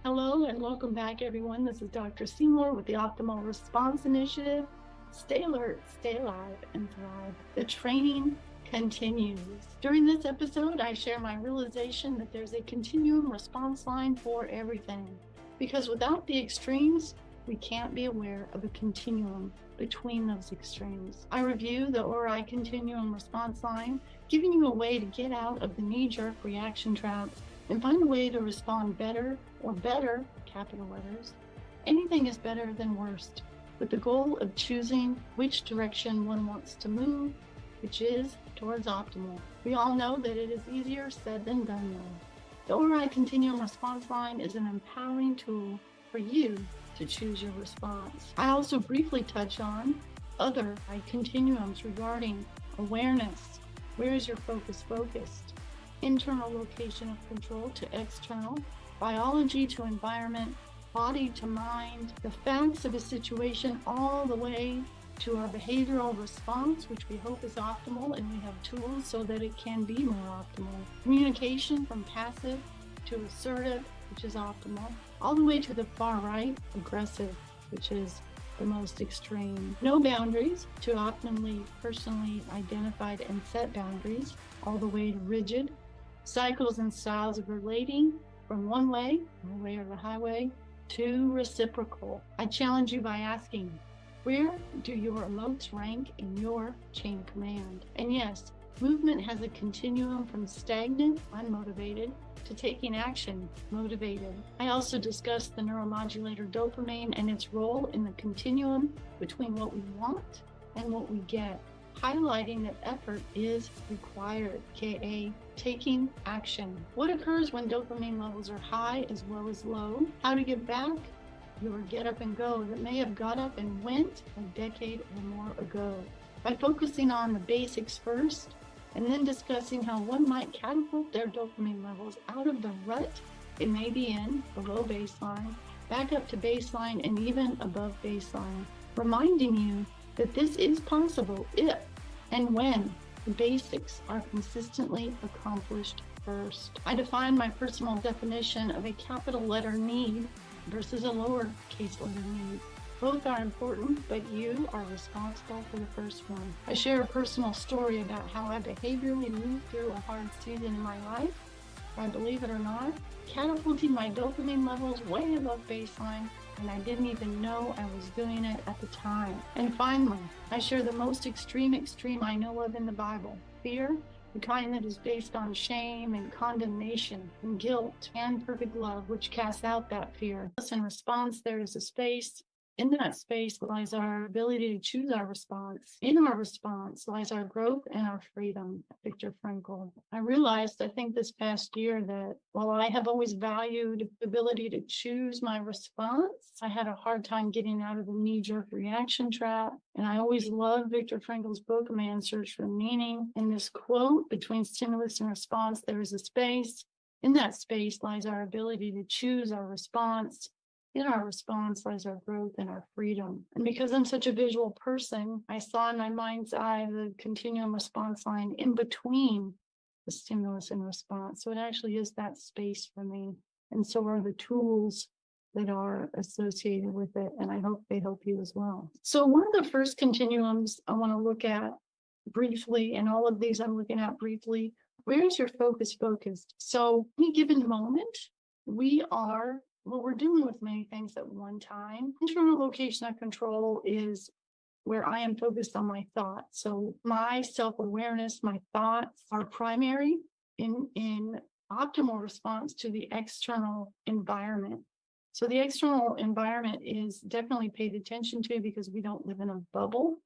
Hello and welcome back, everyone. This is Dr. Seymour with the Optimal Response Initiative. Stay alert, stay alive, and thrive. The training continues. During this episode, I share my realization that there's a continuum response line for everything. Because without the extremes, we can't be aware of a continuum between those extremes. I review the ORI Continuum Response Line, giving you a way to get out of the knee-jerk reaction trap and find a way to respond better, or better, capital letters. Anything is better than worst, with the goal of choosing which direction one wants to move, which is towards optimal. We all know that it is easier said than done, though. The ORI Continuum Response Line is an empowering tool for you to choose your response. I also briefly touch on other continuums regarding awareness. Where is your focus focused? Internal location of control to external, biology to environment, body to mind, the facts of a situation all the way to our behavioral response, which we hope is optimal, and we have tools so that it can be more optimal. Communication from passive to assertive, which is optimal, all the way to the far right, aggressive, which is the most extreme. No boundaries to optimally personally identified and set boundaries, all the way to rigid. Cycles and styles of relating from one way, the way or the highway, to reciprocal. I challenge you by asking, where do your emotes rank in your chain of command? And yes, movement has a continuum from stagnant, unmotivated, to taking action, motivated. I also discuss the neuromodulator dopamine and its role in the continuum between what we want and what we get, highlighting that effort is required, aka taking action. What occurs when dopamine levels are high as well as low? How to get back your get up and go that may have got up and went a decade or more ago. By focusing on the basics first, and then discussing how one might catapult their dopamine levels out of the rut it may be in, below baseline, back up to baseline, and even above baseline, reminding you that this is possible if and when the basics are consistently accomplished first. I define my personal definition of a capital letter need versus a lowercase letter need. Both are important, but you are responsible for the first one. I share a personal story about how I behaviorally moved through a hard season in my life. I believe it or not, catapulting my dopamine levels way above baseline, and I didn't even know I was doing it at the time. And finally, I share the most extreme I know of in the Bible: fear, the kind that is based on shame and condemnation and guilt, and perfect love, which casts out that fear. In response, there is a space. In that space lies our ability to choose our response. In our response lies our growth and our freedom. Viktor Frankl. I realized, I think this past year, that while I have always valued the ability to choose my response, I had a hard time getting out of the knee-jerk reaction trap. And I always loved Viktor Frankl's book, A Man's Search for Meaning. In this quote, between stimulus and response, there is a space. In that space lies our ability to choose our response. In our response lies our growth and our freedom. And because I'm such a visual person, I saw in my mind's eye the continuum response line in between the stimulus and response. So it actually is that space for me. And so are the tools that are associated with it. And I hope they help you as well. So one of the first continuums I want to look at briefly, and all of these I'm looking at briefly, where's your focus focused? So any given moment, we're dealing with many things at one time. Internal location of control is where I am focused on my thoughts. So my self-awareness, my thoughts are primary in optimal response to the external environment. So the external environment is definitely paid attention to because we don't live in a bubble,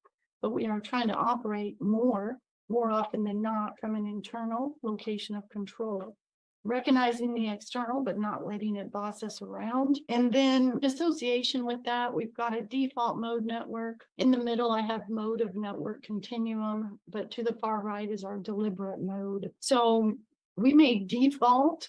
but we are trying to operate more often than not from an internal location of control. Recognizing the external, but not letting it boss us around. And then association with that, we've got a default mode network. In the middle, I have mode of network continuum, but to the far right is our deliberate mode. So we may default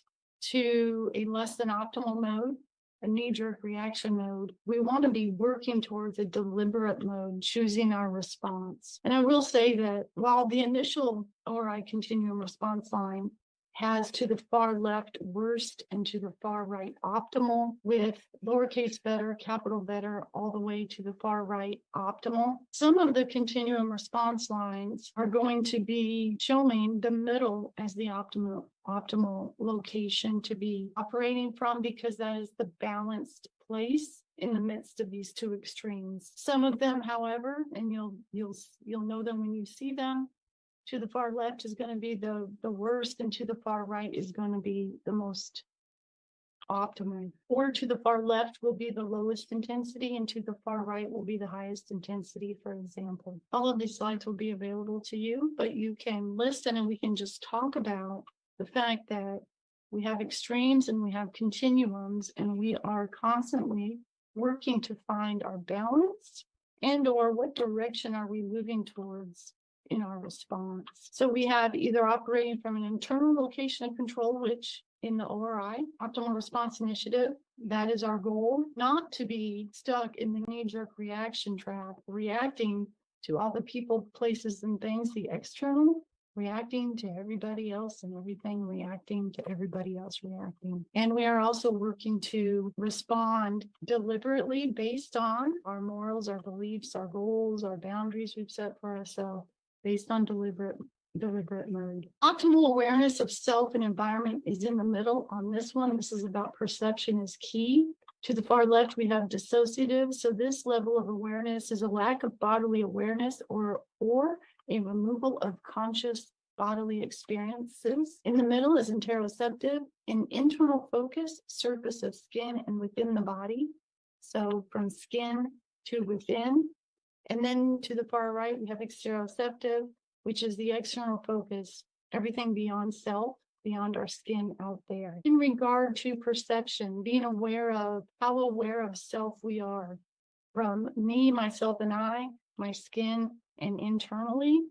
to a less than optimal mode, a knee-jerk reaction mode. We want to be working towards a deliberate mode, choosing our response. And I will say that while the initial ORI Continuum Response Line has to the far left worst and to the far right optimal, with lowercase better, capital better, all the way to the far right optimal. Some of the continuum response lines are going to be showing the middle as the optimal location to be operating from, because that is the balanced place in the midst of these two extremes. Some of them, however, and you'll know them when you see them, to the far left is going to be the worst, and to the far right is going to be the most optimal. Or to the far left will be the lowest intensity, and to the far right will be the highest intensity, for example. All of these slides will be available to you, but you can listen and we can just talk about the fact that we have extremes and we have continuums, and we are constantly working to find our balance, and or what direction are we moving towards in our response. So we have either operating from an internal location of control, which in the ORI, Optimal Response Initiative, that is our goal, not to be stuck in the knee-jerk reaction trap, reacting to all the people, places, and things, the external, reacting to everybody else and everything, reacting to everybody else reacting. And we are also working to respond deliberately based on our morals, our beliefs, our goals, our boundaries we've set for ourselves, based on deliberate mode. Optimal awareness of self and environment is in the middle on this one. This is about perception is key. To the far left, we have dissociative. So this level of awareness is a lack of bodily awareness or a removal of conscious bodily experiences. In the middle is interoceptive, an internal focus, surface of skin and within the body. So from skin to within. And then to the far right, we have exteroceptive, which is the external focus, everything beyond self, beyond our skin out there. In regard to perception, being aware of how aware of self we are, from me, myself, and I, my skin, and internally,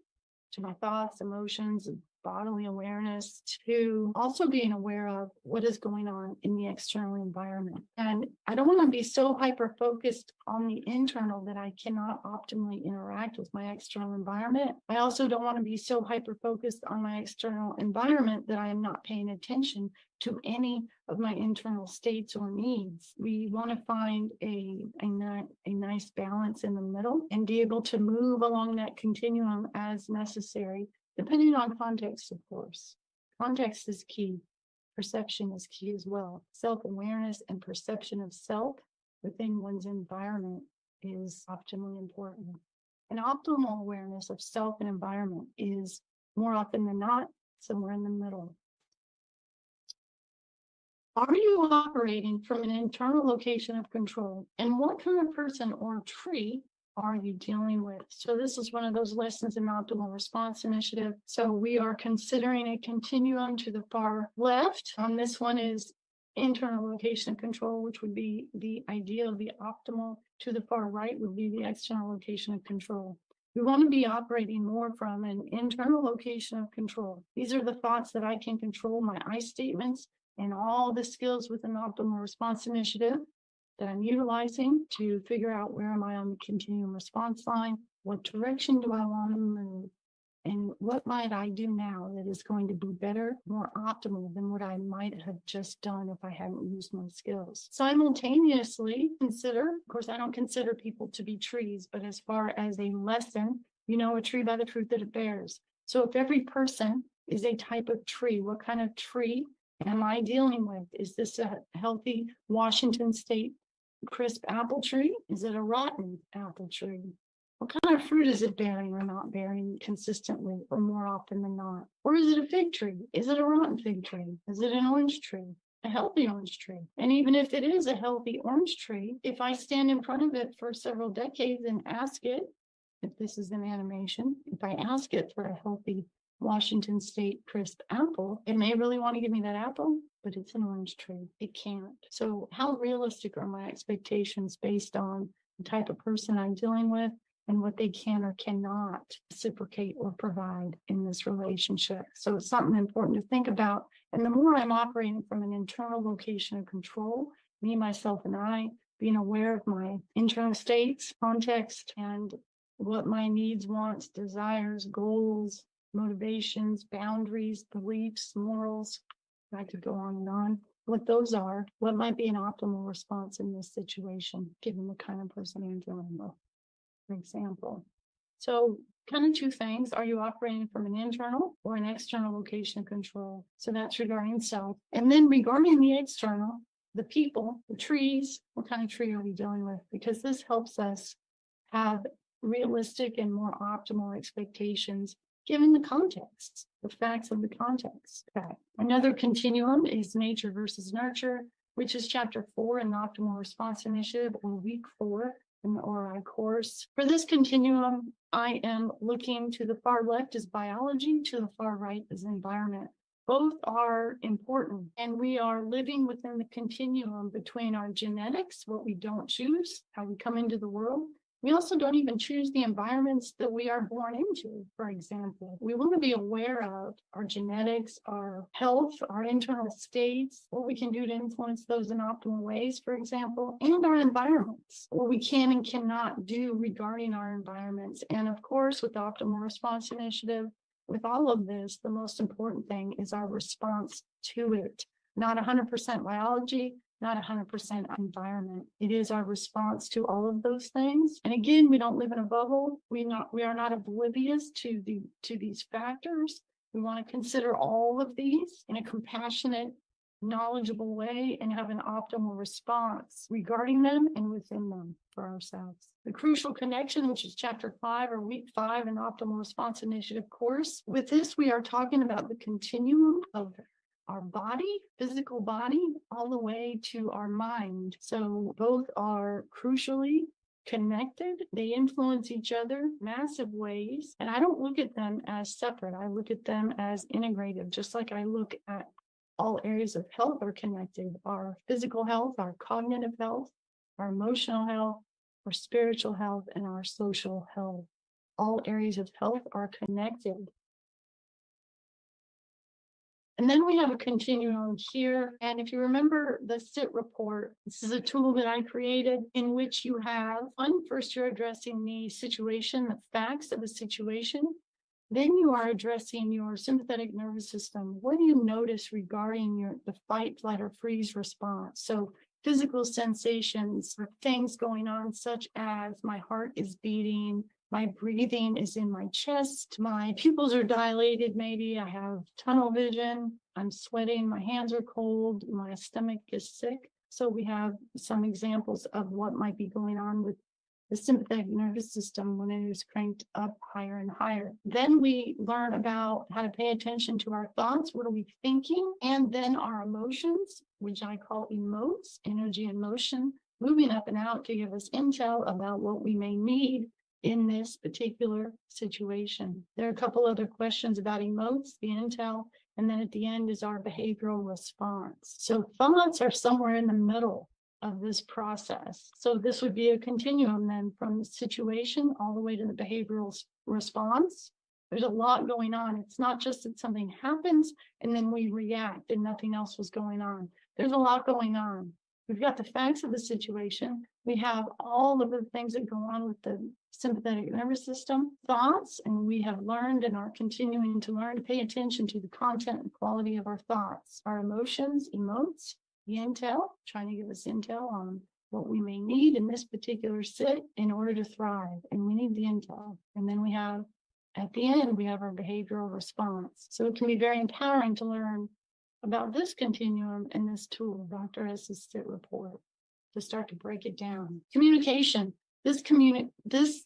to my thoughts, emotions, bodily awareness, to also being aware of what is going on in the external environment. And I don't want to be so hyper-focused on the internal that I cannot optimally interact with my external environment. I also don't want to be so hyper-focused on my external environment that I am not paying attention to any of my internal states or needs. We want to find a nice balance in the middle and be able to move along that continuum as necessary, depending on context, of course. Context is key. Perception is key as well. Self-awareness and perception of self within one's environment is optimally important. An optimal awareness of self and environment is more often than not somewhere in the middle. Are you operating from an internal location of control? And what kind of person or tree are you dealing with? So this is one of those lessons in Optimal Response Initiative. So we are considering a continuum to the far left. This one is internal location of control, which would be the ideal, the optimal. To the far right would be the external location of control. We want to be operating more from an internal location of control. These are the thoughts that I can control, my I statements, and all the skills within the Optimal Response Initiative that I'm utilizing to figure out where am I on the continuum response line, what direction do I want to move, and what might I do now that is going to be better, more optimal than what I might have just done if I hadn't used my skills. Simultaneously consider, of course, I don't consider people to be trees, but as far as a lesson, you know a tree by the fruit that it bears. So if every person is a type of tree, what kind of tree am I dealing with? Is this a healthy Washington State crisp apple tree? Is it a rotten apple tree? What kind of fruit is it bearing or not bearing consistently or more often than not? Or is it a fig tree? Is it a rotten fig tree? Is it an orange tree? A healthy orange tree? And even if it is a healthy orange tree, if I stand in front of it for several decades and ask it, if this is an animation, if I ask it for a healthy Washington State crisp apple, it may really want to give me that apple, but it's an orange tree. It can't. So how realistic are my expectations based on the type of person I'm dealing with and what they can or cannot reciprocate or provide in this relationship? So it's something important to think about. And the more I'm operating from an internal location of control, me, myself, and I, being aware of my internal states, context, and what my needs, wants, desires, goals, motivations, boundaries, beliefs, morals. I could go on and on. What those are, what might be an optimal response in this situation, given the kind of person I'm dealing with, for example. So kind of two things. Are you operating from an internal or an external location of control? So that's regarding self. And then regarding the external, the people, the trees, what kind of tree are we dealing with? Because this helps us have realistic and more optimal expectations given the context, the facts of the context. Okay. Another continuum is nature versus nurture, which is chapter 4 in the Optimal Response Initiative, or week 4 in the ORI course. For this continuum, I am looking to the far left as biology, to the far right as environment. Both are important, and we are living within the continuum between our genetics, what we don't choose, how we come into the world. We also don't even choose the environments that we are born into, for example. We want to be aware of our genetics, our health, our internal states, what we can do to influence those in optimal ways, for example, and our environments, what we can and cannot do regarding our environments. And of course, with the Optimal Response Initiative, with all of this, the most important thing is our response to it. Not 100% biology, not 100% environment. It is our response to all of those things. And again, we don't live in a bubble. We are not oblivious to these factors. We want to consider all of these in a compassionate, knowledgeable way and have an optimal response regarding them and within them for ourselves. The crucial connection, which is chapter 5 or week 5 in the Optimal Response Initiative course. With this, we are talking about the continuum of our body, physical body, all the way to our mind. So both are crucially connected. They influence each other massive ways. And I don't look at them as separate. I look at them as integrated, just like I look at all areas of health are connected. Our physical health, our cognitive health, our emotional health, our spiritual health, and our social health. All areas of health are connected. And then we have a continuum here. And if you remember the SIT report, this is a tool that I created in which you have, first you're addressing the situation, the facts of the situation. Then you are addressing your sympathetic nervous system. What do you notice regarding the fight, flight, or freeze response? So physical sensations or things going on, such as my heart is beating, my breathing is in my chest, my pupils are dilated, maybe I have tunnel vision, I'm sweating, my hands are cold, my stomach is sick. So we have some examples of what might be going on with the sympathetic nervous system when it is cranked up higher and higher. Then we learn about how to pay attention to our thoughts, what are we thinking, and then our emotions, which I call emotes, energy and motion, moving up and out to give us intel about what we may need in this particular situation. There are a couple other questions about emotes, the intel, and then at the end is our behavioral response. So thoughts are somewhere in the middle of this process. So this would be a continuum then from the situation all the way to the behavioral response. There's a lot going on. It's not just that something happens and then we react and nothing else was going on. There's a lot going on. We've got the facts of the situation. We have all of the things that go on with the sympathetic nervous system, thoughts, and we have learned and are continuing to learn to pay attention to the content and quality of our thoughts, our emotions, emotes, the intel, trying to give us intel on what we may need in this particular sit in order to thrive. And we need the intel. And then we have, at the end, we have our behavioral response. So it can be very empowering to learn about this continuum and this tool, Dr. S's SIT report, to start to break it down. Communication. This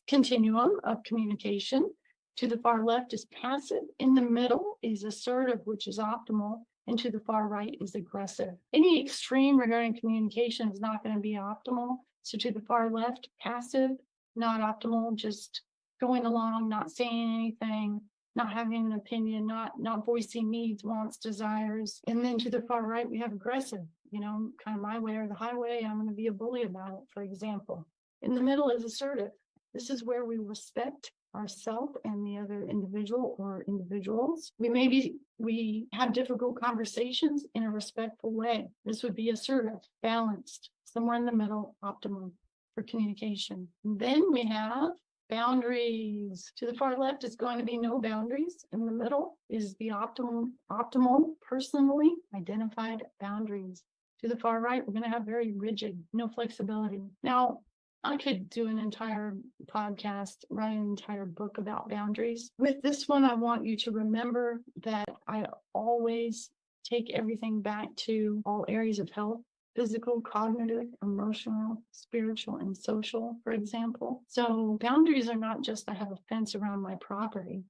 continuum of communication to the far left is passive. In the middle is assertive, which is optimal. And to the far right is aggressive. Any extreme regarding communication is not going to be optimal. So to the far left, passive, not optimal, just going along, not saying anything, not having an opinion, not voicing needs, wants, desires. And then to the far right, we have aggressive, kind of my way or the highway. I'm going to be a bully about it, for example. In the middle is assertive. This is where we respect ourselves and the other individual or individuals. We have difficult conversations in a respectful way. This would be assertive, balanced, somewhere in the middle, optimal for communication. And then we have Boundaries. To the far left is going to be no boundaries. In the middle is the optimal personally identified boundaries. To the far right, we're going to have very rigid, no flexibility. Now, I could do an entire podcast, write an entire book about boundaries. With this one, I want you to remember that I always take everything back to all areas of health: physical, cognitive, emotional, spiritual, and social, for example. So boundaries are not just I have a fence around my property.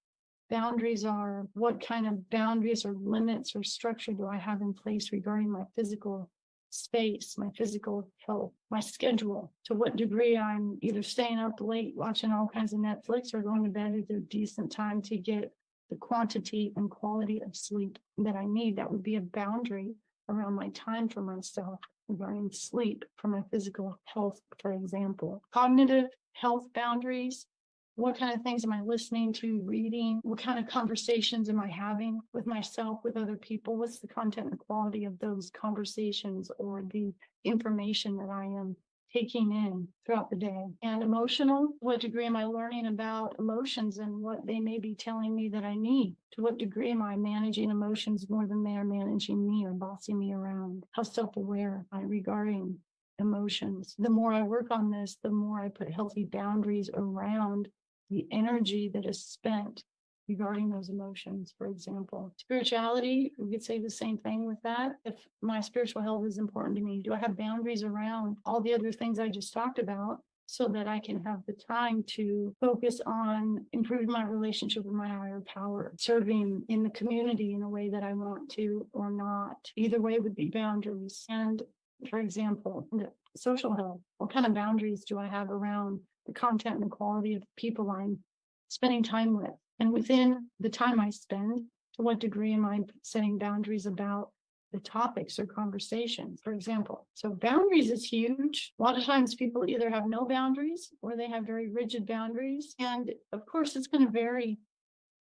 Boundaries are what kind of boundaries or limits or structure do I have in place regarding my physical space, my physical health, my schedule, to what degree I'm either staying up late watching all kinds of Netflix or going to bed at a decent time to get the quantity and quality of sleep that I need. That would be a boundary around my time for myself regarding sleep for my physical health, for example. Cognitive health boundaries. What kind of things am I listening to, reading? What kind of conversations am I having with myself, with other people? What's the content and quality of those conversations or the information that I am taking in throughout the day? And emotional, what degree am I learning about emotions and what they may be telling me that I need? To what degree am I managing emotions more than they are managing me or bossing me around? How self-aware am I regarding emotions? The more I work on this, the more I put healthy boundaries around the energy that is spent regarding those emotions, for example. Spirituality, we could say the same thing with that. If my spiritual health is important to me, do I have boundaries around all the other things I just talked about so that I can have the time to focus on improving my relationship with my higher power, serving in the community in a way that I want to or not? Either way would be boundaries. And for example, the social health, what kind of boundaries do I have around the content and the quality of people I'm spending time with? And within the time I spend, to what degree am I setting boundaries about the topics or conversations, for example? So boundaries is huge. A lot of times people either have no boundaries or they have very rigid boundaries. And of course, it's going to vary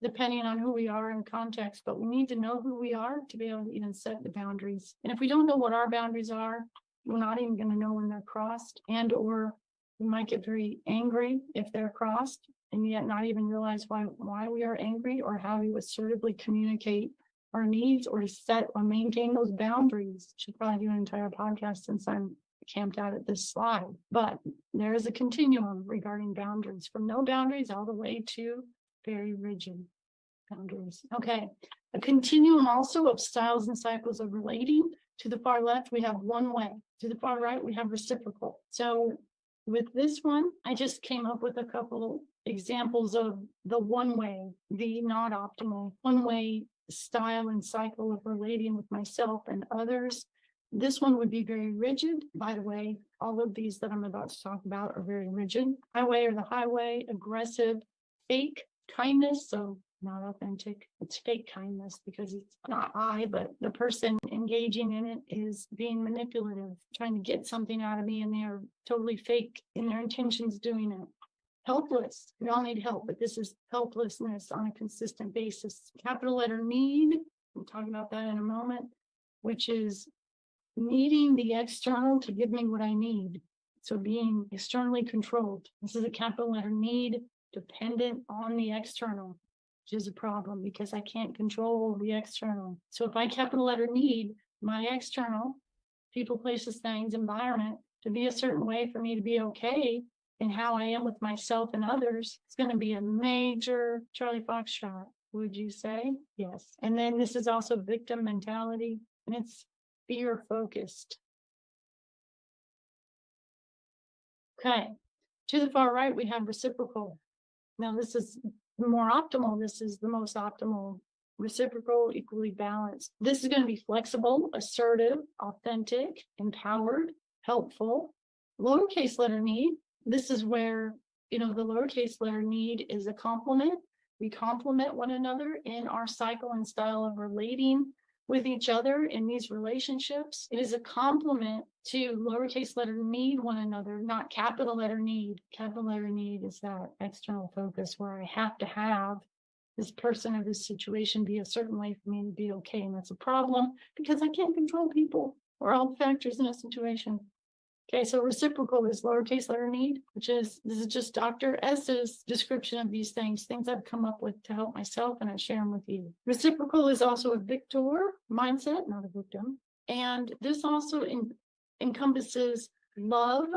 depending on who we are in context, but we need to know who we are to be able to even set the boundaries. And if we don't know what our boundaries are, we're not even going to know when they're crossed, and or we might get very angry if they're crossed and yet not even realize why we are angry or how we assertively communicate our needs or to set or maintain those boundaries. Should probably do an entire podcast since I'm camped out at this slide. But there is a continuum regarding boundaries, from no boundaries all the way to very rigid boundaries. Okay, a continuum also of styles and cycles of relating. To the far left, we have one way. To the far right, we have reciprocal. So with this one, I just came up with a couple examples of the one way, the not optimal, one way style and cycle of relating with myself and others. This one would be very rigid. By the way, all of these that I'm about to talk about are very rigid. Highway or the highway, aggressive, fake kindness, so not authentic. It's fake kindness because it's not I, but the person engaging in it is being manipulative, trying to get something out of me, and they're totally fake in their intentions doing it. Helpless. We all need help, but this is helplessness on a consistent basis. Capital letter need. We'll talk about that in a moment, which is needing the external to give me what I need. So being externally controlled. This is a capital letter need, dependent on the external, which is a problem because I can't control the external. So if I capital letter need my external, people, places, things, environment, to be a certain way for me to be okay in how I am with myself and others, it's going to be a major Charlie Foxtrot. Would you say? Yes. And then this is also victim mentality, and it's fear focused. Okay. To the far right, we have reciprocal. Now, this is more optimal. This is the most optimal. Reciprocal, equally balanced. This is going to be flexible, assertive, authentic, empowered, helpful. Lowercase letter need. This is where, the lowercase letter need is a complement. We complement one another in our cycle and style of relating with each other in these relationships. It is a complement to lowercase letter need one another, not capital letter need. Capital letter need is that external focus where I have to have this person or this situation be a certain way for me to be okay. And that's a problem because I can't control people or all the factors in a situation. Okay, so reciprocal is lowercase letter need, this is just Dr. S's description of these things I've come up with to help myself, and I share them with you. Reciprocal is also a victor mindset, not a victim. And this also encompasses love,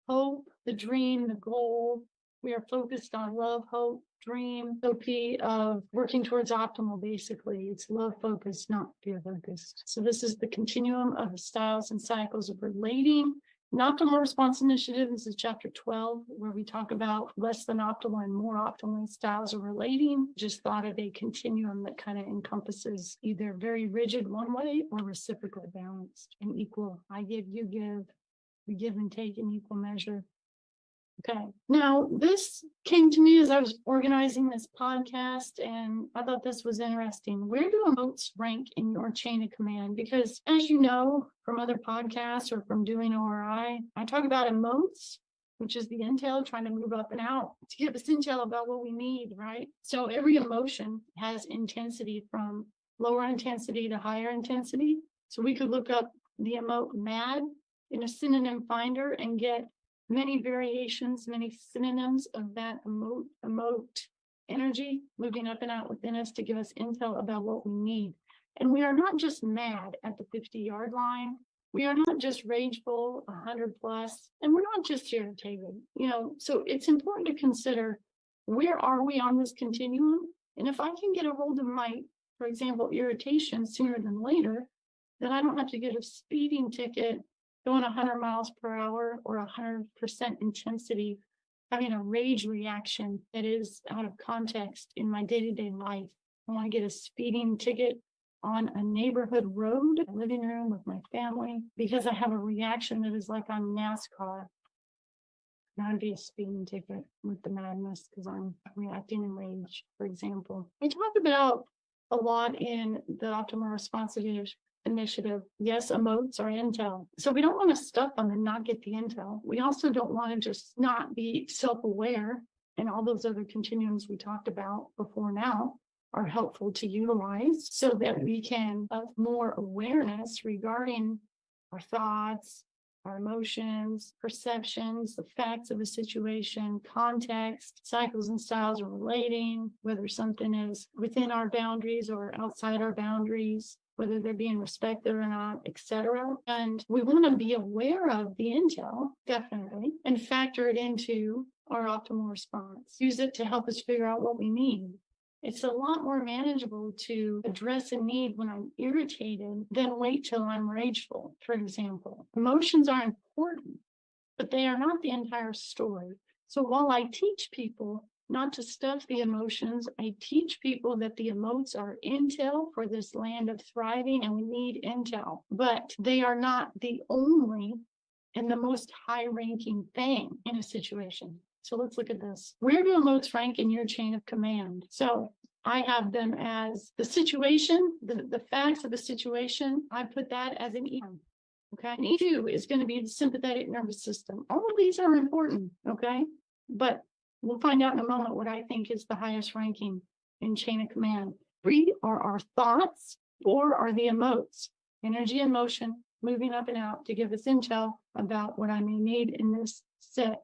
hope, the dream, the goal. We are focused on love, hope, dream, SOP of working towards optimal, basically. It's love focused, not fear focused. So this is the continuum of styles and cycles of relating. An optimal response initiative, this is chapter 12, where we talk about less than optimal and more optimal styles of relating. Just thought of a continuum that kind of encompasses either very rigid one way or reciprocal, balanced and equal. I give, you give, we give and take in equal measure. Okay, now this came to me as I was organizing this podcast, and I thought this was interesting. Where do emotes rank in your chain of command? Because as you know from other podcasts or from doing ORI, I talk about emotes, which is the intel trying to move up and out to give us intel about what we need, right? So every emotion has intensity from lower intensity to higher intensity. So we could look up the emote mad in a synonym finder and get many variations, many synonyms of that emote energy moving up and out within us to give us intel about what we need. And we are not just mad at the 50-yard line. We are not just rageful, 100 plus, and we're not just irritated. So it's important to consider, where are we on this continuum? And if I can get a hold of my, for example, irritation sooner than later, then I don't have to get a speeding ticket going 100 miles per hour or 100% intensity, having a rage reaction that is out of context in my day-to-day life. I want to get a speeding ticket on a neighborhood road, a living room with my family, because I have a reaction that is like on NASCAR. That'd be a speeding ticket with the madness because I'm reacting in rage, for example. I talk about a lot in the optimal response initiative. Yes, emotes are intel. So we don't want to stuff them and not get the intel. We also don't want to just not be self-aware, and all those other continuums we talked about before now are helpful to utilize so that we can have more awareness regarding our thoughts, our emotions, perceptions, the facts of a situation, context, cycles and styles of relating, whether something is within our boundaries or outside our boundaries, whether they're being respected or not, etc. And we want to be aware of the intel, definitely, and factor it into our optimal response. Use it to help us figure out what we need. It's a lot more manageable to address a need when I'm irritated than wait till I'm rageful, for example. Emotions are important, but they are not the entire story. So while I teach people not to stuff the emotions, I teach people that the emotes are intel for this land of thriving, and we need intel, but they are not the only and the most high-ranking thing in a situation. So let's look at this. Where do emotes rank in your chain of command? So I have them as the situation, the facts of the situation. I put that as an E. Okay, and E2 is going to be the sympathetic nervous system. All of these are important, okay? But we'll find out in a moment what I think is the highest ranking in chain of command. 3 are our thoughts, 4 are the emotes, energy and motion, moving up and out to give us intel about what I may need in this set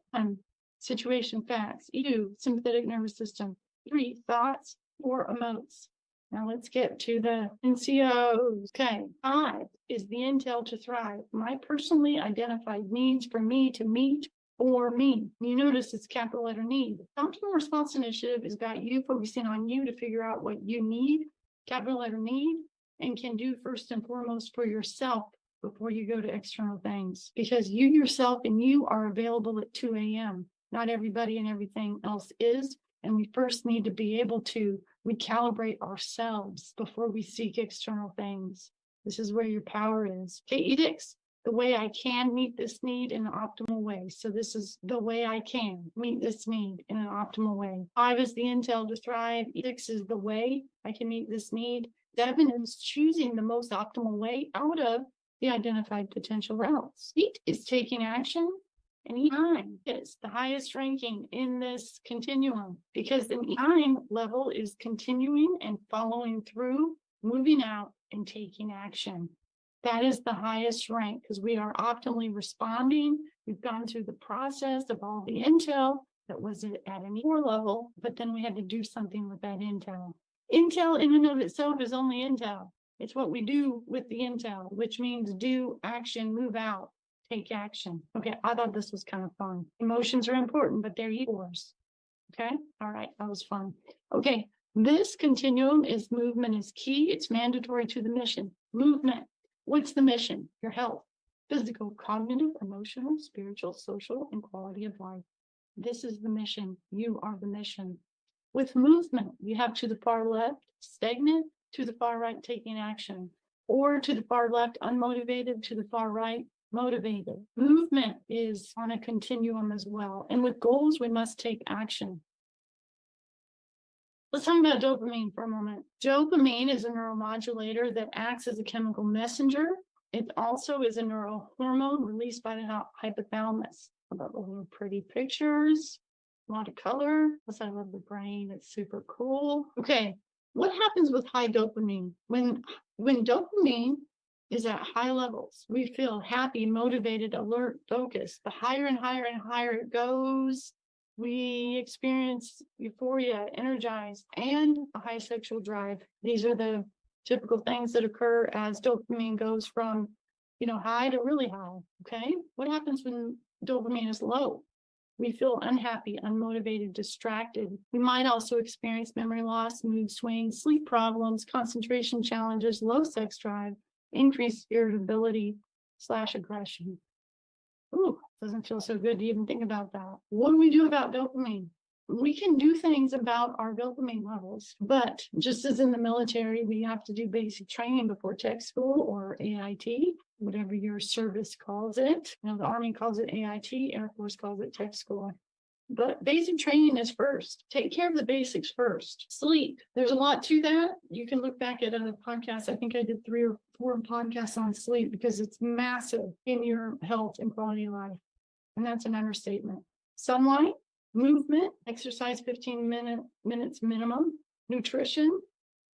situation facts. E2, sympathetic nervous system. 3, thoughts, 4, emotes. Now let's get to the NCOs. Okay, 5 is the intel to thrive. My personally identified needs for me to meet for me. You notice it's capital letter need. Optimal response initiative has got you focusing on you to figure out what you need, capital letter need, and can do first and foremost for yourself before you go to external things. Because you yourself and you are available at 2 a.m. Not everybody and everything else is. And we first need to be able to recalibrate ourselves before we seek external things. This is where your power is. Okay, edicts, the way I can meet this need in an optimal way. So this is the way I can meet this need in an optimal way. 5 is the intel to thrive. 6 is the way I can meet this need. 7 is choosing the most optimal way out of the identified potential routes. 8 is taking action. And E9 is the highest ranking in this continuum because the E9 level is continuing and following through, moving out and taking action. That is the highest rank because we are optimally responding. We've gone through the process of all the intel that was at an E4 level, but then we had to do something with that intel. Intel in and of itself is only intel. It's what we do with the intel, which means do, action, move out, take action. Okay, I thought this was kind of fun. Emotions are important, but they're E4s. Okay, all right, that was fun. Okay, this continuum is movement is key. It's mandatory to the mission. Movement. What's the mission? Your health, physical, cognitive, emotional, spiritual, social, and quality of life. This is the mission. You are the mission. With movement, you have to the far left, stagnant, to the far right, taking action, or to the far left, unmotivated, to the far right, motivated. Movement is on a continuum as well. And with goals, we must take action. Let's talk about dopamine for a moment. Dopamine is a neuromodulator that acts as a chemical messenger. It also is a neurohormone released by the hypothalamus. How about the little pretty pictures? A lot of color. Plus, I love the brain. It's super cool. Okay, what happens with high dopamine? When dopamine is at high levels, we feel happy, motivated, alert, focused. The higher and higher and higher it goes, we experience euphoria, energized, and a high sexual drive. These are the typical things that occur as dopamine goes from, high to really high. Okay, what happens when dopamine is low? We feel unhappy, unmotivated, distracted. We might also experience memory loss, mood swings, sleep problems, concentration challenges, low sex drive, increased irritability / aggression. Ooh, doesn't feel so good to even think about that. What do we do about dopamine? We can do things about our dopamine levels, but just as in the military, we have to do basic training before tech school or AIT, whatever your service calls it. The Army calls it AIT, Air Force calls it tech school. But basic training is first. Take care of the basics first. Sleep. There's a lot to that. You can look back at other podcasts. I think I did 3 or 4 podcasts on sleep because it's massive in your health and quality of life. And that's an understatement. Sunlight, movement, exercise 15 minutes minimum, nutrition.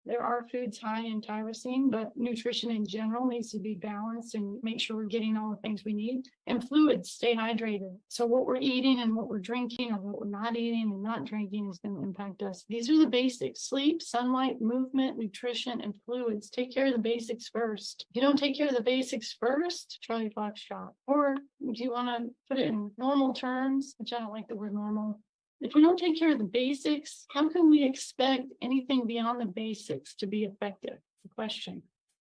There are foods high in tyrosine, but nutrition in general needs to be balanced and make sure we're getting all the things we need. And fluids, stay hydrated. So what we're eating and what we're drinking or what we're not eating and not drinking is going to impact us. These are the basics: sleep, sunlight, movement, nutrition, and fluids. Take care of the basics first. If you don't take care of the basics first, Charlie Foxtrot. Or if you want to put it in normal terms, which I don't like the word normal, if we don't take care of the basics, how can we expect anything beyond the basics to be effective? The question.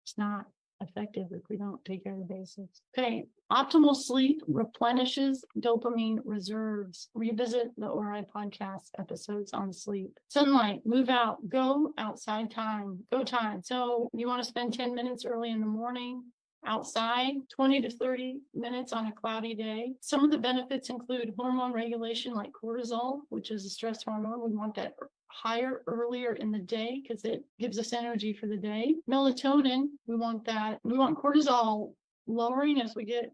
It's not effective if we don't take care of the basics. Okay, optimal sleep replenishes dopamine reserves. Revisit the ORI podcast episodes on sleep. Sunlight, move out, go outside time, go time. So you want to spend 10 minutes early in the morning outside, 20 to 30 minutes on a cloudy day. Some of the benefits include hormone regulation like cortisol, which is a stress hormone. We want that higher earlier in the day because it gives us energy for the day. Melatonin, we want that. We want cortisol lowering as we get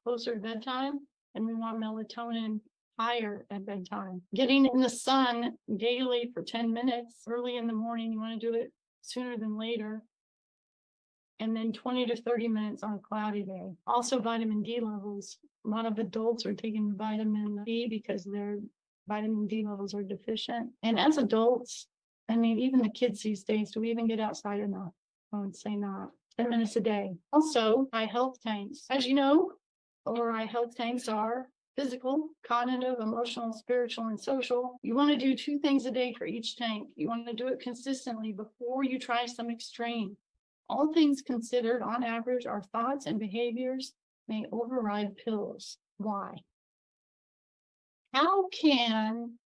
closer to bedtime, and we want melatonin higher at bedtime. Getting in the sun daily for 10 minutes early in the morning. You want to do it sooner than later. And then 20 to 30 minutes on a cloudy day. Also, vitamin D levels. A lot of adults are taking vitamin D because their vitamin D levels are deficient. And as adults, even the kids these days, do we even get outside enough? I would say not. 10 minutes a day. Also, high health tanks. As you know, ORI health tanks are physical, cognitive, emotional, spiritual, and social. You want to do 2 things a day for each tank. You want to do it consistently before you try some extreme. All things considered, on average, our thoughts and behaviors may override pills. Why? How can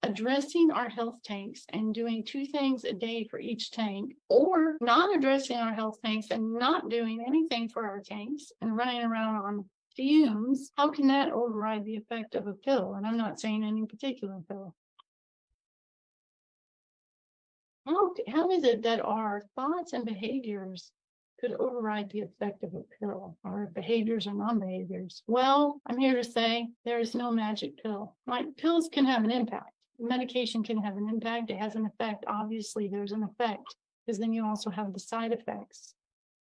addressing our health tanks and doing 2 things a day for each tank, or not addressing our health tanks and not doing anything for our tanks and running around on fumes, how can that override the effect of a pill? And I'm not saying any particular pill. How is it that our thoughts and behaviors could override the effect of a pill, our behaviors or non-behaviors? Well, I'm here to say there is no magic pill. Like, pills can have an impact. Medication can have an impact. It has an effect. Obviously, there's an effect because then you also have the side effects.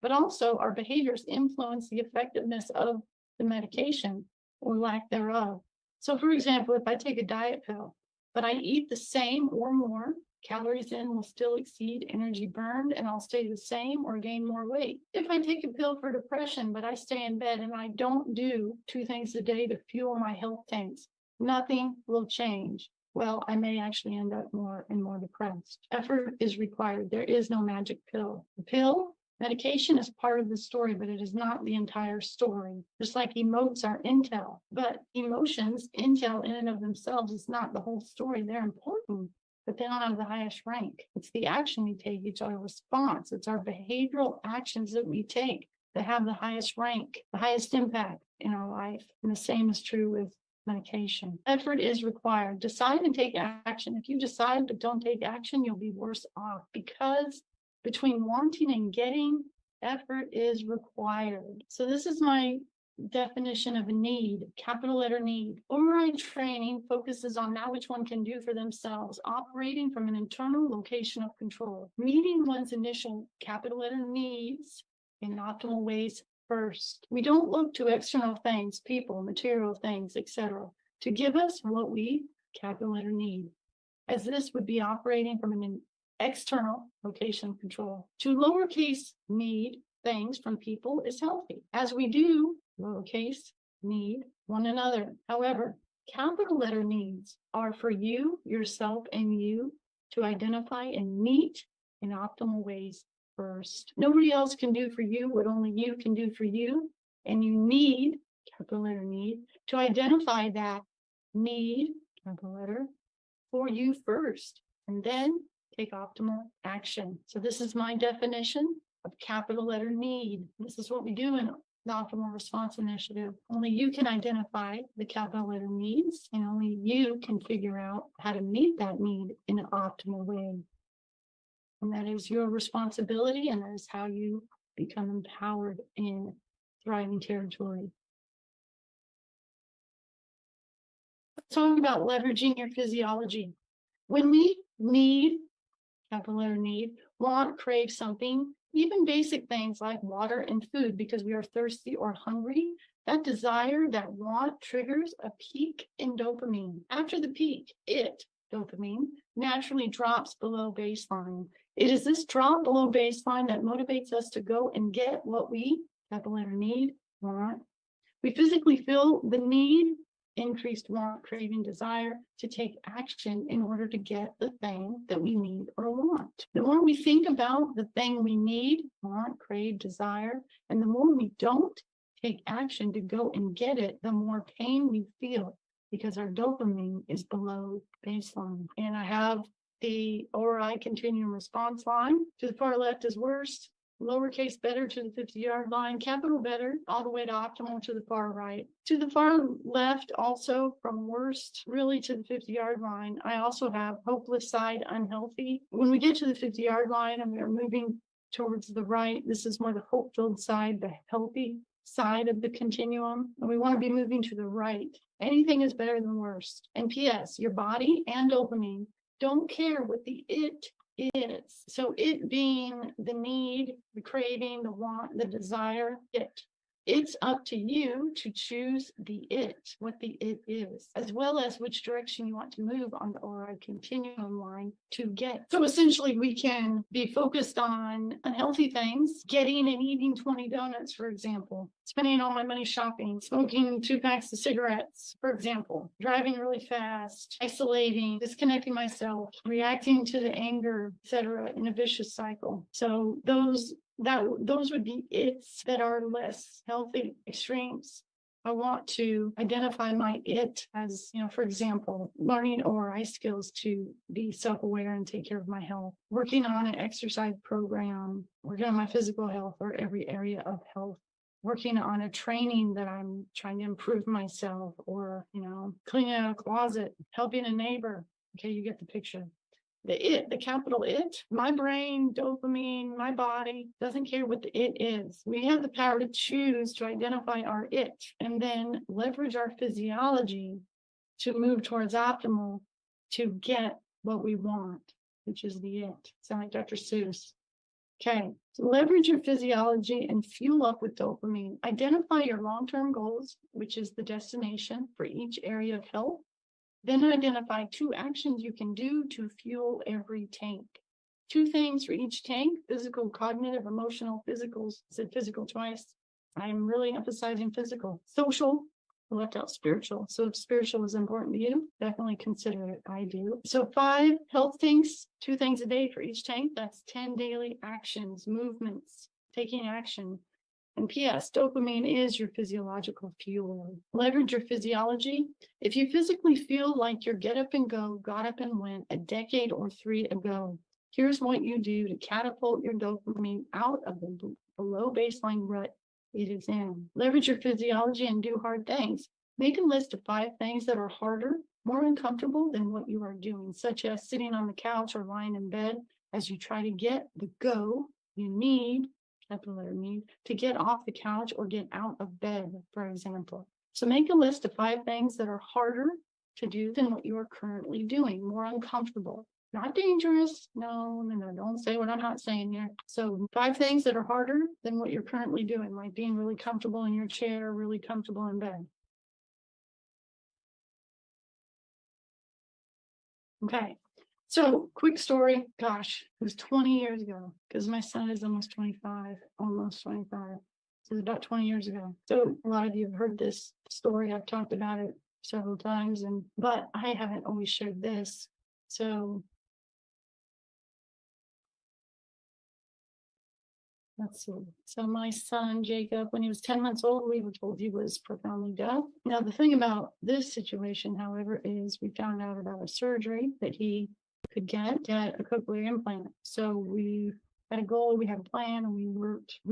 but also our behaviors influence the effectiveness of the medication or lack thereof. So for example, if I take a diet pill, but I eat the same or more, calories in will still exceed energy burned, and I'll stay the same or gain more weight. If I take a pill for depression, but I stay in bed and I don't do 2 things a day to fuel my health tanks, nothing will change. Well, I may actually end up more and more depressed. Effort is required. There is no magic pill. The pill medication is part of the story, but it is not the entire story. Just like emotes are intel, but emotions, intel in and of themselves is not the whole story. They're important, but they don't have the highest rank. It's the action we take. It's our response. It's our behavioral actions that we take that have the highest rank, the highest impact in our life. And the same is true with medication. Effort is required. Decide and take action. If you decide but don't take action, you'll be worse off, because between wanting and getting, effort is required. So this is my definition of a need, capital letter need. ORI training focuses on that which one can do for themselves, operating from an internal location of control, meeting one's initial capital letter needs in optimal ways first. We don't look to external things, people, material things, etc., to give us what we capital letter need, as this would be operating from an external location of control. To lowercase need things from people is healthy, as we do lowercase need one another. However, capital letter needs are for you, yourself, and you to identify and meet in optimal ways first. Nobody else can do for you what only you can do for you, and you need, capital letter need, to identify that need, capital letter, for you first, and then take optimal action. So this is my definition of capital letter need. This is what we do in the Optimal Response Initiative. Only you can identify the capital letter needs, and only you can figure out how to meet that need in an optimal way. And that is your responsibility, and that is how you become empowered in thriving territory. Let's talk about leveraging your physiology. When we need, capital letter need, want, crave something, even basic things like water and food because we are thirsty or hungry, that desire, that want triggers a peak in dopamine. After the peak, dopamine, naturally drops below baseline. It is this drop below baseline that motivates us to go and get what we, capital letter need, want. We physically feel the need, increased want, craving, desire to take action in order to get the thing that we need or want. The more we think about the thing we need, want, crave, desire, and the more we don't take action to go and get it, the more pain we feel because our dopamine is below baseline. And I have the ORI Continuum Response Line. To the far left is worst, lowercase better to the 50-yard line, capital better, all the way to optimal to the far right. To the far left, also from worst really to the 50-yard line, I also have hopeless side, unhealthy. When we get to the 50-yard line and we're moving towards the right, this is more the hope-filled side, the healthy side of the continuum, and we want to be moving to the right. Anything is better than worst. And P.S., your body and dopamine don't care what the it is. So it being the need, the craving, the want, the desire, it's up to you to choose the it, what the it is, as well as which direction you want to move on the ORI continuum line to get. So essentially we can be focused on unhealthy things, getting and eating 20 donuts, for example, spending all my money shopping, smoking 2 packs of cigarettes, for example, driving really fast, isolating, disconnecting myself, reacting to the anger, etc., in a vicious cycle. So those would be it's that are less healthy extremes. I want to identify my it as, for example, learning ORI skills to be self-aware and take care of my health, working on an exercise program, working on my physical health or every area of health, working on a training that I'm trying to improve myself, or, cleaning out a closet, helping a neighbor. Okay, you get the picture. The capital it, my brain, dopamine, my body doesn't care what the it is. We have the power to choose to identify our it and then leverage our physiology to move towards optimal to get what we want, which is the it. Sound like Dr. Seuss. Okay, so leverage your physiology and fuel up with dopamine. Identify your long-term goals, which is the destination for each area of health. Then identify 2 actions you can do to fuel every tank. 2 things for each tank: physical, cognitive, emotional. Physical, said physical twice. I'm really emphasizing physical. Social, I left out spiritual. So if spiritual is important to you, definitely consider it. I do. So 5 health tanks, 2 things a day for each tank. That's 10 daily actions, movements, taking action. And P.S., dopamine is your physiological fuel. Leverage your physiology. If you physically feel like your get up and go got up and went a decade or 3 ago, here's what you do to catapult your dopamine out of the below baseline rut it is in. Leverage your physiology and do hard things. Make a list of 5 things that are harder, more uncomfortable than what you are doing, such as sitting on the couch or lying in bed as you try to get the go you need, capital letter need, to get off the couch or get out of bed, for example. So make a list of 5 things that are harder to do than what you are currently doing, more uncomfortable. Not dangerous. No, don't say what I'm not saying here. So 5 things that are harder than what you're currently doing, like being really comfortable in your chair, really comfortable in bed. Okay. So quick story. Gosh, it was 20 years ago because my son is almost 25, almost 25. So it was about 20 years ago. So a lot of you have heard this story. I've talked about it several times, but I haven't always shared this. So let's see. So my son, Jacob, when he was 10 months old, we were told he was profoundly deaf. Now, the thing about this situation, however, is we found out about a surgery that he could get a cochlear implant. So we had a goal, we had a plan, and we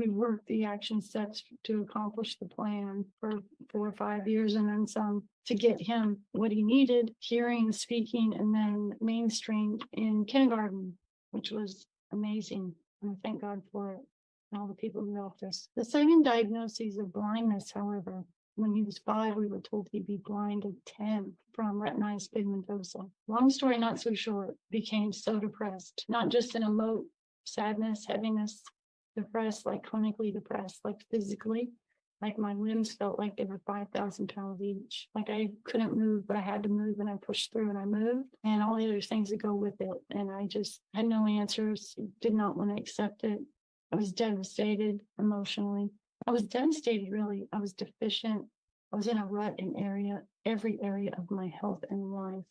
worked the action steps to accomplish the plan for 4 or 5 years and then some to get him what he needed, hearing, speaking, and then mainstreamed in kindergarten, which was amazing. And I thank God for it. All the people who helped us. The second diagnosis of blindness, however, when he was 5, we were told he'd be blind at 10 from retinitis pigmentosa. Long story, not so short, became so depressed, not just in emote, sadness, heaviness, depressed, like clinically depressed, like physically, like my limbs felt like they were 5,000 pounds each. Like I couldn't move, but I had to move and I pushed through and I moved and all the other things that go with it. And I just had no answers, did not want to accept it. I was devastated emotionally. I was devastated, really. I was deficient. I was in a rut in every area of my health and life.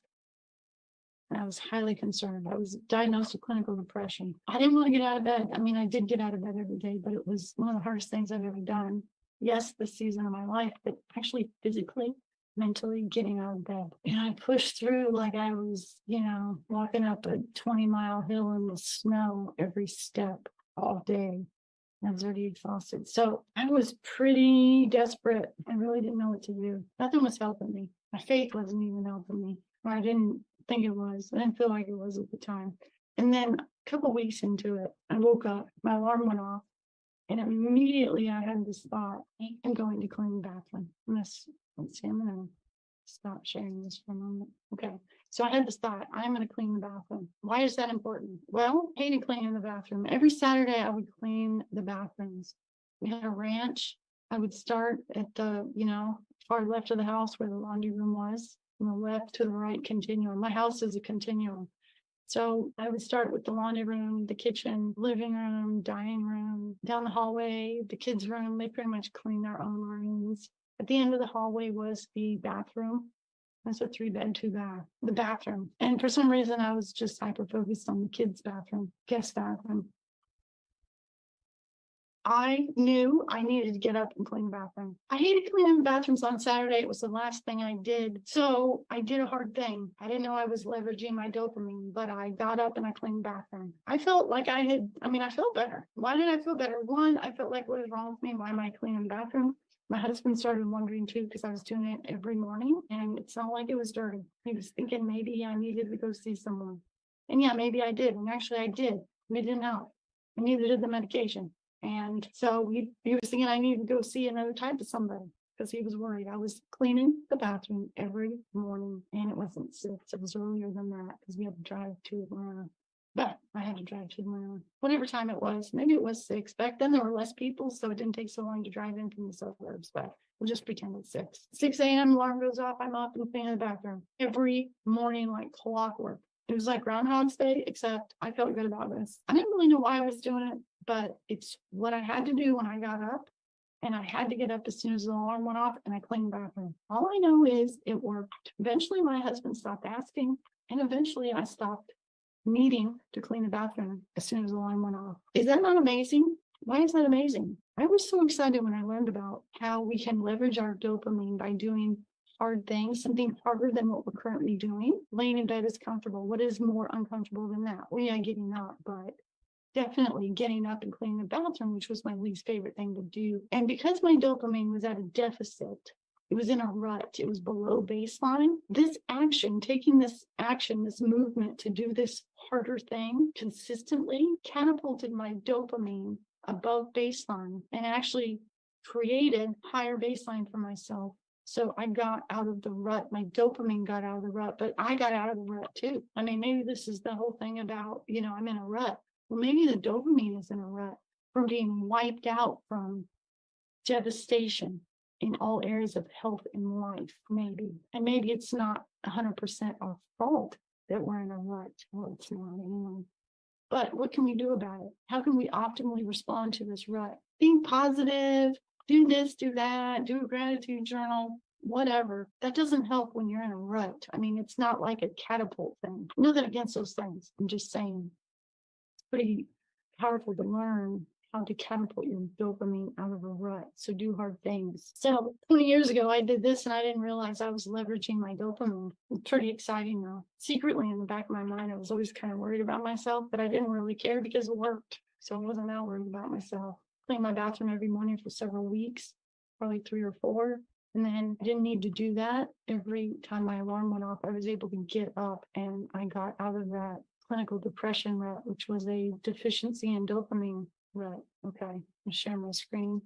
And I was highly concerned. I was diagnosed with clinical depression. I didn't want to get out of bed. I mean, I did get out of bed every day, but it was one of the hardest things I've ever done. Yes, this season of my life, but actually physically, mentally getting out of bed. And I pushed through like I was, walking up a 20-mile hill in the snow every step all day. I was already exhausted. So I was pretty desperate. I really didn't know what to do. Nothing was helping me. My faith wasn't even helping me. Or I didn't think it was. I didn't feel like it was at the time. And then a couple of weeks into it, I woke up, my alarm went off, and immediately I had this thought, I'm going to clean the bathroom. Let's see, I'm going to stop sharing this for a moment. Okay. So I had this thought, I'm going to clean the bathroom. Why is that important? Well, I hated cleaning the bathroom. Every Saturday I would clean the bathrooms. We had a ranch. I would start at the, far left of the house where the laundry room was, from the left to the right continuum. My house is a continuum. So I would start with the laundry room, the kitchen, living room, dining room, down the hallway, the kids' room. They pretty much clean their own rooms. At the end of the hallway was the bathroom. That's a 3-bed, 2-bath, the bathroom. And for some reason, I was just hyper focused on the kids' bathroom, guest bathroom. I knew I needed to get up and clean the bathroom. I hated cleaning the bathrooms on Saturday. It was the last thing I did. So I did a hard thing. I didn't know I was leveraging my dopamine, but I got up and I cleaned the bathroom. I felt like I felt better. Why did I feel better? One, I felt like, what is wrong with me? Why am I cleaning the bathroom? My husband started wondering too, because I was doing it every morning and it's not like it was dirty. He was thinking maybe I needed to go see someone. And yeah, maybe I did. And actually I did. It didn't help. And neither did the medication. And so he was thinking I needed to go see another type of somebody because he was worried. I was cleaning the bathroom every morning and it wasn't 6. It was earlier than that because we had to drive to Atlanta. But I had to drive to my own, whatever time it was. Maybe it was 6. Back then there were less people, so it didn't take so long to drive in from the suburbs, but we'll just pretend it's 6. 6 a.m. alarm goes off. I'm up and cleaning the bathroom every morning like clockwork. It was like Groundhog's Day, except I felt good about this. I didn't really know why I was doing it, but it's what I had to do when I got up. And I had to get up as soon as the alarm went off, and I cleaned the bathroom. All I know is it worked. Eventually, my husband stopped asking, and eventually I stopped needing to clean the bathroom as soon as the alarm went off. Is that not amazing? Why is that amazing? I was so excited when I learned about how we can leverage our dopamine by doing hard things, something harder than what we're currently doing. Laying in bed is comfortable. What is more uncomfortable than that? Well, yeah, getting up, but definitely getting up and cleaning the bathroom, which was my least favorite thing to do. And because my dopamine was at a deficit, it was in a rut, it was below baseline. This action, taking this action, this movement to do this harder thing consistently catapulted my dopamine above baseline and actually created higher baseline for myself. So I got out of the rut. My dopamine got out of the rut, but I got out of the rut too. I mean, maybe this is the whole thing about, I'm in a rut. Well, maybe the dopamine is in a rut from being wiped out from devastation in all areas of health and life, maybe. And maybe it's not 100% our fault that we're in a rut. Well, it's not anyway. But what can we do about it? How can we optimally respond to this rut? Being positive, do this, do that, do a gratitude journal, whatever. That doesn't help when you're in a rut. I mean, it's not like a catapult thing. Nothing against those things. I'm just saying. Pretty powerful to learn how to catapult your dopamine out of a rut. So do hard things. So 20 years ago, I did this and I didn't realize I was leveraging my dopamine. It's pretty exciting though. Secretly in the back of my mind, I was always kind of worried about myself, but I didn't really care because it worked. So I wasn't that worried about myself. Clean my bathroom every morning for several weeks, probably 3 or 4. And then I didn't need to do that. Every time my alarm went off, I was able to get up and I got out of that clinical depression rut, which was a deficiency in dopamine rut. Okay, I'll share my screen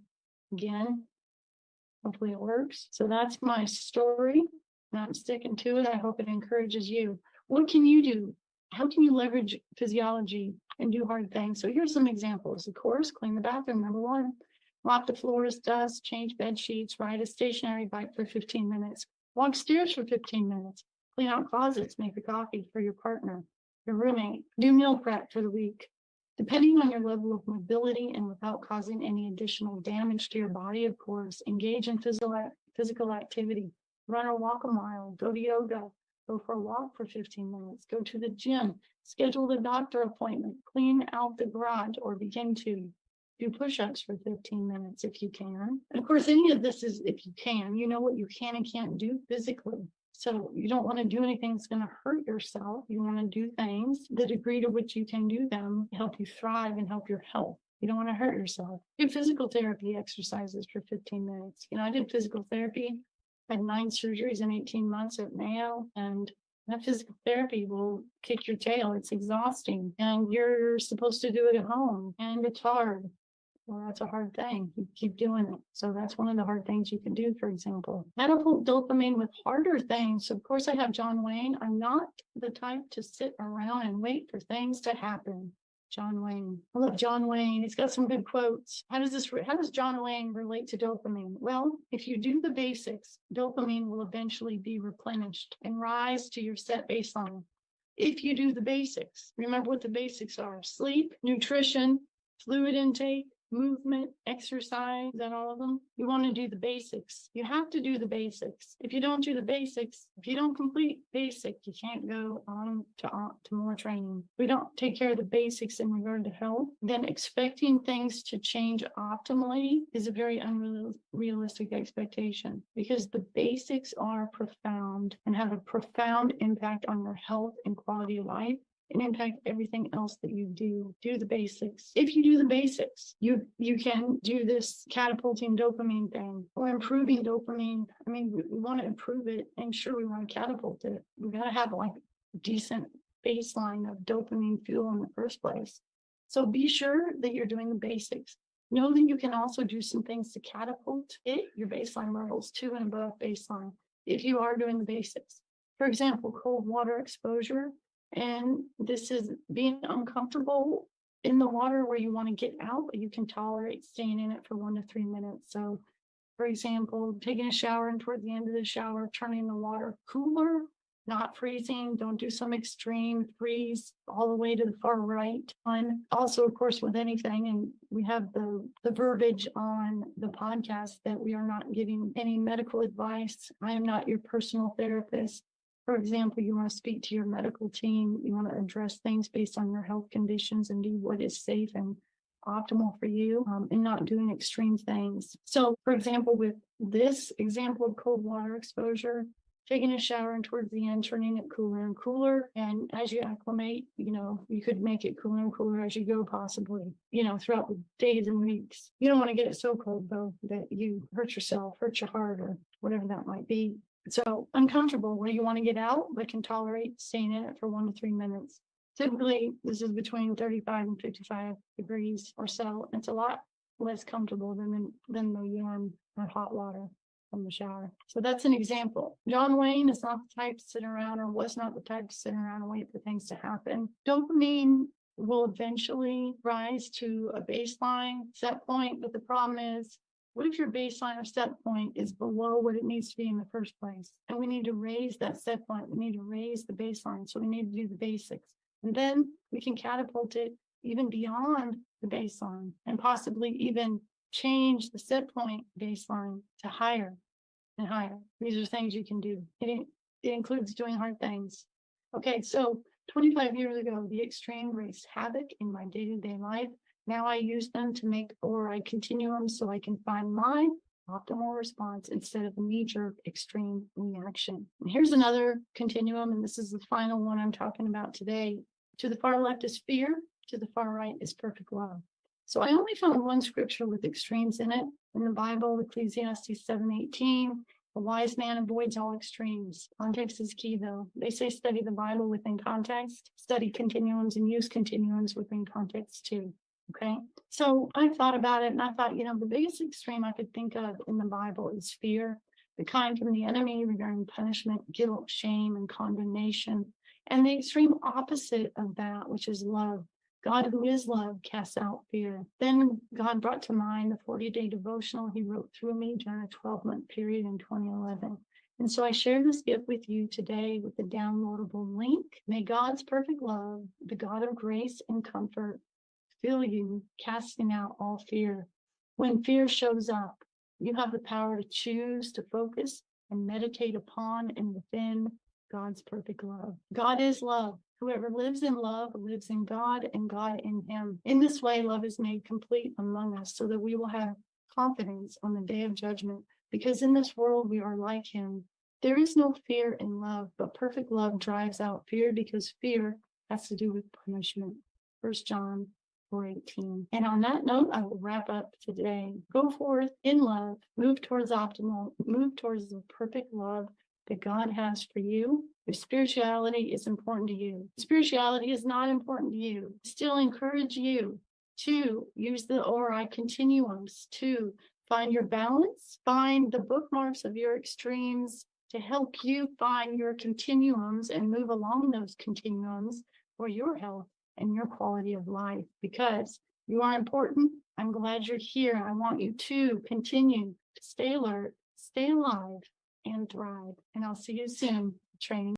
again. Hopefully it works. So that's my story. And I'm sticking to it. I hope it encourages you. What can you do? How can you leverage physiology and do hard things? So here's some examples. Of course, clean the bathroom, number 1. Mop the floors, dust, change bed sheets, ride a stationary bike for 15 minutes. Walk stairs for 15 minutes. Clean out closets, make a coffee for your partner, your roommate, do meal prep for the week. Depending on your level of mobility and without causing any additional damage to your body, of course, engage in physical activity. Run or walk a mile, go to yoga, go for a walk for 15 minutes, go to the gym, schedule a doctor appointment, clean out the garage, or begin to do push-ups for 15 minutes if you can. And of course, any of this is if you can. You know what you can and can't do physically. So you don't want to do anything that's going to hurt yourself. You want to do things, the degree to which you can do them, help you thrive and help your health. You don't want to hurt yourself. Do physical therapy exercises for 15 minutes. I did physical therapy. I had 9 surgeries in 18 months at Mayo, and that physical therapy will kick your tail. It's exhausting, and you're supposed to do it at home, and it's hard. Well, that's a hard thing. You keep doing it. So that's one of the hard things you can do, for example. Catapult dopamine with harder things. So of course, I have John Wayne. I'm not the type to sit around and wait for things to happen. John Wayne. I love John Wayne. He's got some good quotes. How does John Wayne relate to dopamine? Well, if you do the basics, dopamine will eventually be replenished and rise to your set baseline. If you do the basics, remember what the basics are: sleep, nutrition, fluid intake, movement, exercise, and all of them. You want to do the basics. You have to do the basics. If you don't do the basics, if you don't complete basic, you can't go on to more training. If we don't take care of the basics in regard to health, then expecting things to change optimally is a very unrealistic expectation, because the basics are profound and have a profound impact on your health and quality of life, and impact everything else that you do. Do the basics. If you do the basics, you can do this catapulting dopamine thing, or improving dopamine. I mean, we want to improve it, and sure, we want to catapult it. We got to have like a decent baseline of dopamine fuel in the first place. So be sure that you're doing the basics. Know that you can also do some things to catapult your baseline levels to and above baseline if you are doing the basics. For example, cold water exposure And this is being uncomfortable in the water where you want to get out, but you can tolerate staying in it for 1 to 3 minutes. So, for example, taking a shower and toward the end of the shower, turning the water cooler, not freezing. Don't do some extreme freeze all the way to the far right. And also, of course, with anything, and we have the verbiage on the podcast that we are not giving any medical advice. I am not your personal therapist. For example, you want to speak to your medical team, you want to address things based on your health conditions and do what is safe and optimal for you, and not doing extreme things. So, for example, with this example of cold water exposure, taking a shower and towards the end, turning it cooler and cooler. And as you acclimate, you could make it cooler and cooler as you go, possibly, throughout the days and weeks. You don't want to get it so cold, though, that you hurt yourself, hurt your heart, or whatever that might be. So uncomfortable where you want to get out, but can tolerate staying in it for 1 to 3 minutes. Typically, this is between 35 and 55 degrees or so. It's a lot less comfortable than the warm or hot water from the shower. So that's an example. John Wayne is not the type to sit around, or was not the type to sit around and wait for things to happen. Dopamine will eventually rise to a baseline set point, but the problem is, what if your baseline or set point is below what it needs to be in the first place? And we need to raise that set point. We need to raise the baseline. So we need to do the basics. And then we can catapult it even beyond the baseline and possibly even change the set point baseline to higher and higher. These are things you can do. It includes doing hard things. Okay, so 25 years ago, the extreme raised havoc in my day-to-day life. Now I use them to make ORI continuums so I can find my optimal response instead of a knee-jerk extreme reaction. And here's another continuum, and this is the final one I'm talking about today. To the far left is fear, to the far right is perfect love. So I only found one scripture with extremes in it in the Bible, Ecclesiastes 7:18. A wise man avoids all extremes. Context is key, though. They say study the Bible within context, study continuums, and use continuums within context too. Okay, so I thought about it, and I thought, the biggest extreme I could think of in the Bible is fear, the kind from the enemy regarding punishment, guilt, shame, and condemnation, and the extreme opposite of that, which is love. God, who is love, casts out fear. Then God brought to mind the 40-day devotional he wrote through me during a 12-month period in 2011. And so I share this gift with you today with the downloadable link. May God's perfect love, the God of grace and comfort, fill you, casting out all fear. When fear shows up, you have the power to choose to focus and meditate upon and within God's perfect love. God is love. Whoever lives in love lives in God and God in him. In this way, love is made complete among us so that we will have confidence on the day of judgment, because in this world we are like him. There is no fear in love, but perfect love drives out fear, because fear has to do with punishment. 1 John 4:18. And on that note, I will wrap up today. Go forth in love, move towards optimal, move towards the perfect love that God has for you. If spirituality is important to you, spirituality is not important to you, still encourage you to use the ORI continuums to find your balance, find the bookmarks of your extremes to help you find your continuums and move along those continuums for your health and your quality of life, because you are important. I'm glad you're here. I want you to continue to stay alert, stay alive, and thrive. And I'll see you soon. Training.